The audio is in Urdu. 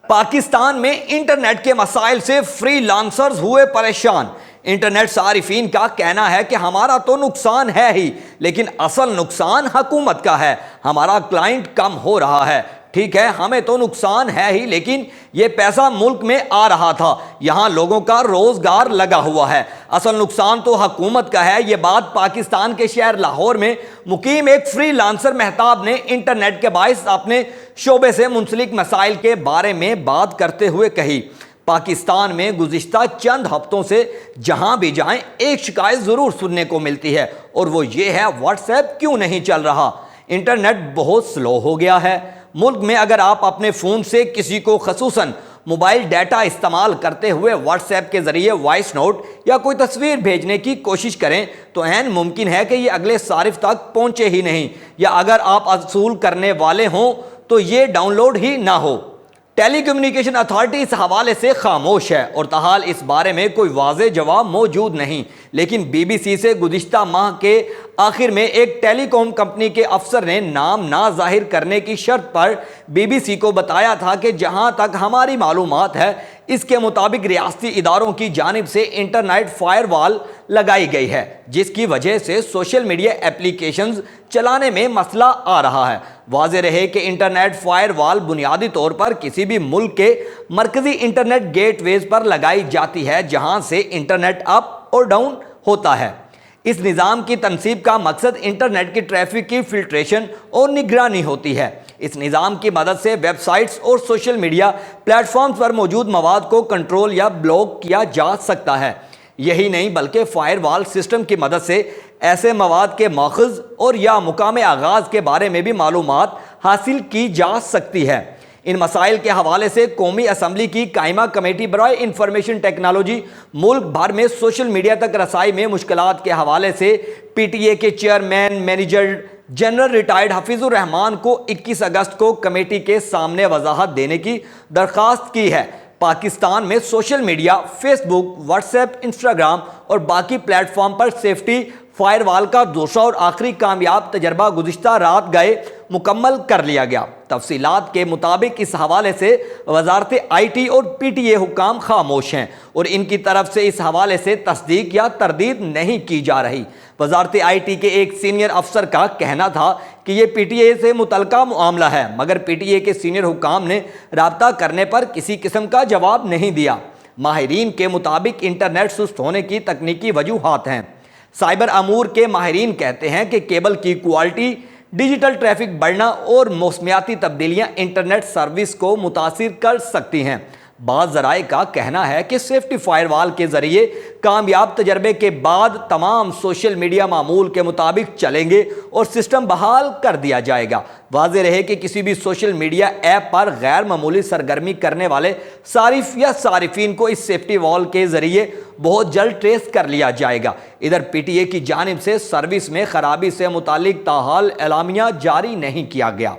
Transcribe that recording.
پاکستان میں انٹرنیٹ کے مسائل سے فری لانسرز ہوئے پریشان۔ انٹرنیٹ صارفین کا کہنا ہے کہ ہمارا تو نقصان ہے ہی، لیکن اصل نقصان حکومت کا ہے۔ ہمارا کلائنٹ کم ہو رہا ہے، ٹھیک ہے ہمیں تو نقصان ہے ہی، لیکن یہ پیسہ ملک میں آ رہا تھا، یہاں لوگوں کا روزگار لگا ہوا ہے۔ اصل نقصان تو حکومت کا ہے۔ یہ بات پاکستان کے شہر لاہور میں مقیم ایک فری لانسر مہتاب نے انٹرنیٹ کے باعث اپنے شعبے سے منسلک مسائل کے بارے میں بات کرتے ہوئے کہی۔ پاکستان میں گزشتہ چند ہفتوں سے جہاں بھی جائیں ایک شکایت ضرور سننے کو ملتی ہے، اور وہ یہ ہے واٹس ایپ کیوں نہیں چل رہا۔ انٹرنیٹ بہت سلو ہو گیا ہے۔ ملک میں اگر آپ اپنے فون سے کسی کو خصوصاً موبائل ڈیٹا استعمال کرتے ہوئے واٹس ایپ کے ذریعے وائس نوٹ یا کوئی تصویر بھیجنے کی کوشش کریں تو عین ممکن ہے کہ یہ اگلے صارف تک پہنچے ہی نہیں، یا اگر آپ اصول کرنے والے ہوں تو یہ ڈاؤن لوڈ ہی نہ ہو۔ ٹیلی کمیونیکیشن اتھارٹی اس حوالے سے خاموش ہے اور تاحال اس بارے میں کوئی واضح جواب موجود نہیں، لیکن بی بی سی سے گزشتہ ماہ کے آخر میں ایک ٹیلی کام کمپنی کے افسر نے نام نہ ظاہر کرنے کی شرط پر بی بی سی کو بتایا تھا کہ جہاں تک ہماری معلومات ہے اس کے مطابق ریاستی اداروں کی جانب سے انٹرنیٹ فائر وال لگائی گئی ہے، جس کی وجہ سے سوشل میڈیا ایپلیکیشنز چلانے میں مسئلہ آ رہا ہے۔ واضح رہے کہ انٹرنیٹ فائر وال بنیادی طور پر کسی بھی ملک کے مرکزی انٹرنیٹ گیٹ ویز پر لگائی جاتی ہے جہاں سے انٹرنیٹ اپ اور ڈاؤن ہوتا ہے۔ اس نظام کی تنصیب کا مقصد انٹرنیٹ کی ٹریفک کی فلٹریشن اور نگرانی ہوتی ہے۔ اس نظام کی مدد سے ویب سائٹس اور سوشل میڈیا پلیٹ فارمز پر موجود مواد کو کنٹرول یا بلاک کیا جا سکتا ہے۔ یہی نہیں بلکہ فائر وال سسٹم کی مدد سے ایسے مواد کے ماخذ اور یا مقام آغاز کے بارے میں بھی معلومات حاصل کی جا سکتی ہے۔ ان مسائل کے حوالے سے قومی اسمبلی کی قائمہ کمیٹی برائے انفارمیشن ٹیکنالوجی ملک بھر میں سوشل میڈیا تک رسائی میں مشکلات کے حوالے سے پی ٹی اے کے chairman major general retired Hafeez ur-Rahman کو 21 اگست کو کمیٹی کے سامنے وضاحت دینے کی درخواست کی ہے۔ پاکستان میں سوشل میڈیا، فیس بک، واٹس ایپ، انسٹاگرام اور باقی پلیٹ فارم پر سیفٹی فائر وال کا دوسرا اور آخری کامیاب تجربہ گزشتہ رات گئے مکمل کر لیا گیا۔ تفصیلات کے مطابق اس حوالے سے وزارت آئی ٹی اور پی ٹی اے حکام خاموش ہیں اور ان کی طرف سے اس حوالے سے تصدیق یا تردید نہیں کی جا رہی۔ وزارت آئی ٹی کے ایک سینئر افسر کا کہنا تھا کہ یہ پی ٹی اے سے متعلقہ معاملہ ہے، مگر پی ٹی اے کے سینئر حکام نے رابطہ کرنے پر کسی قسم کا جواب نہیں دیا۔ ماہرین کے مطابق انٹرنیٹ سست ہونے کی تکنیکی وجوہات ہیں۔ سائبر امور کے ماہرین کہتے ہیں کہ کیبل کی کوالٹی، ڈیجیٹل ٹریفک بڑھنا اور موسمیاتی تبدیلیاں انٹرنیٹ سروس کو متاثر کر سکتی ہیں۔ بعض ذرائع کا کہنا ہے کہ سیفٹی فائر وال کے ذریعے کامیاب تجربے کے بعد تمام سوشل میڈیا معمول کے مطابق چلیں گے اور سسٹم بحال کر دیا جائے گا۔ واضح رہے کہ کسی بھی سوشل میڈیا ایپ پر غیر معمولی سرگرمی کرنے والے صارف یا صارفین کو اس سیفٹی وال کے ذریعے بہت جلد ٹریس کر لیا جائے گا۔ ادھر پی ٹی اے کی جانب سے سروس میں خرابی سے متعلق تاحال اعلامیہ جاری نہیں کیا گیا۔